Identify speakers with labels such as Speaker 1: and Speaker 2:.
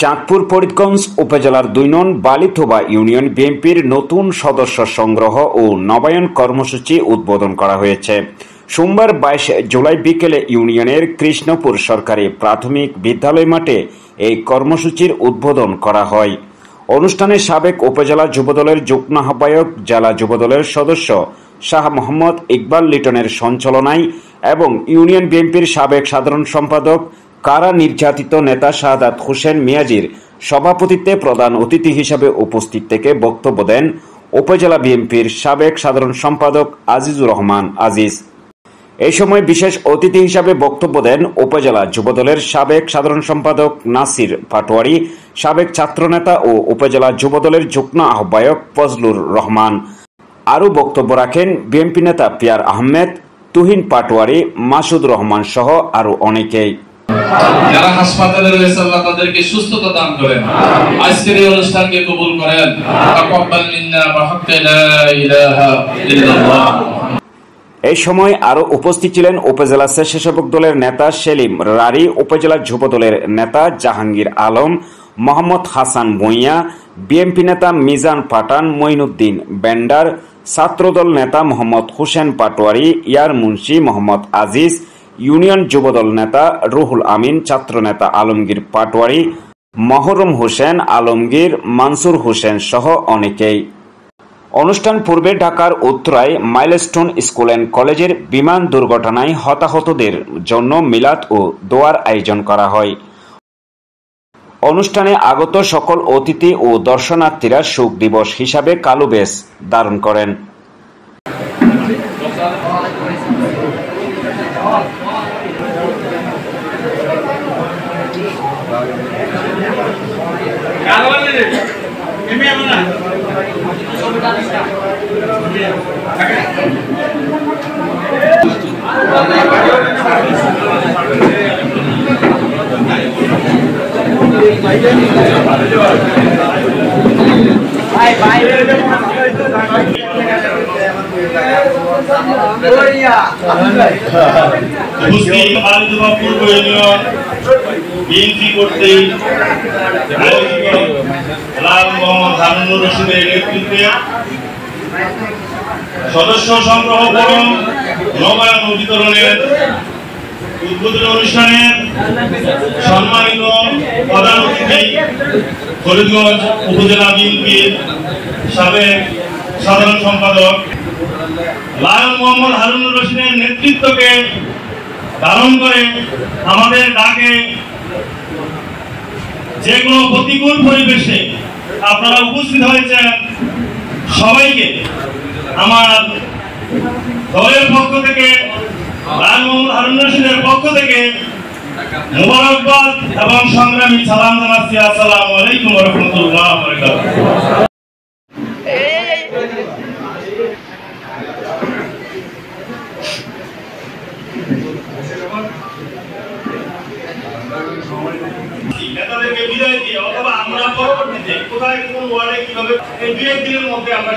Speaker 1: চাঁদপুর ফরিদগঞ্জ উপজেলার ২ নং বালিথোবা ইউনিয়ন বিএনপির নতুন সদস্য সংগ্রহ ও নবায়ন কর্মসূচি উদ্বোধন করা হয়েছে। সোমবার ২২ জুলাই বিকেলে ইউনিয়নের কৃষ্ণপুর সরকারি প্রাথমিক বিদ্যালয় মাঠে এই কর্মসূচির উদ্বোধন করা হয়। অনুষ্ঠানে সাবেক উপজেলা যুবদলের যুগ্ম আহ্বায়ক, জেলা যুবদলের সদস্য শাহ মোহাম্মদ ইকবাল লিটনের সঞ্চালনায় এবং ইউনিয়ন বিএনপির সাবেক সাধারণ সম্পাদক, কারা নির্যাতিত নেতা শাহাদাত হোসেন মিয়াজির সভাপতিত্বে প্রধান অতিথি হিসেবে উপস্থিত থেকে বক্তব্য দেন উপজেলা বিএনপির সাবেক সাধারণ সম্পাদক আজিজুর রহমান আজিজ। এই সময় বিশেষ অতিথি হিসেবে বক্তব্য দেন উপজেলা যুবদলের সাবেক সাধারণ সম্পাদক নাসির পাটোয়ারি, সাবেক ছাত্রনেতা ও উপজেলা যুবদলের যুগ্ম আহ্বায়ক ফজলুর রহমান। আরও বক্তব্য রাখেন বিএনপি নেতা পিয়ার আহমেদ, তুহিন পাটোয়ারি, মাসুদ রহমান সহ আরও অনেকেই।
Speaker 2: যারা হাসপাতালে রয়েছে আল্লাহ তাদেরকে সুস্থতা দান করেন। আজকের এই অনুষ্ঠানকে কবুল করেন। তাকাব্বাল মিন্না বিহাক্কি লা ইলাহা ইল্লাল্লাহ।
Speaker 1: এই সময় আরও উপস্থিত ছিলেন উপজেলা স্বেচ্ছাসেবক দলের নেতা সেলিম রারি, উপজেলা যুবদলের নেতা জাহাঙ্গীর আলম, মোহাম্মদ হাসান ভূঁইয়া, বিএনপি নেতা মিজান পাঠান, মঈনুদ্দিন বেন্ডার, ছাত্রদল নেতা মোহাম্মদ হোসেন পাটোয়ারি, ইয়ার মুন্সি মোহাম্মদ আজিজ, ইউনিয়ন যুবদল নেতা রুহুল আমিন, ছাত্রনেতা আলমগীর পাটোয়ারি, মহরম হোসেন আলমগীর, মানসুর হোসেন সহ অনেকেই। অনুষ্ঠান পূর্বে ঢাকার উত্তরায় মাইলস্টোন স্কুল অ্যান্ড কলেজের বিমান দুর্ঘটনায় হতাহতদের জন্য মিলাদ ও দোয়ার আয়োজন করা হয়। অনুষ্ঠানে আগত সকল অতিথি ও দর্শনার্থীরা শোক দিবস হিসাবে কালো বেশ ধারণ করেন।
Speaker 3: সদস্য সংগ্রহ করুন নবায়ন বিতরণের উদ্বোধনী অনুষ্ঠানে সম্মানিত প্রধান অতিথি ফরিদগঞ্জ উপজেলা বিএনপির সাবেক সাধারণ সম্পাদক লায়ন মোহাম্মদ হারুনুর রশিদের নেতৃত্বকে ধারণ করে আমাদের ডাকে যে কোনো প্রতিকূল পরিবেশে আপনারা উপস্থিত হয়েছেন, সবাইকে আমার দলের পক্ষ থেকে, লায়ন মোহাম্মদ হারুনুর রশিদের পক্ষ থেকে মুবারকবাদ এবং সংগ্রামী সালাম জানাচ্ছি। আসসালামু আলাইকুম ওয়া রাহমাতুল্লাহি ওয়া বারাকাতুহু। নেতাদেরকে বিদায় দিয়ে অথবা আমরা পরবর্তীতে কোথায় কোন ওয়ার্ডে কিভাবে এই 2-1 দিনের মধ্যে আমরা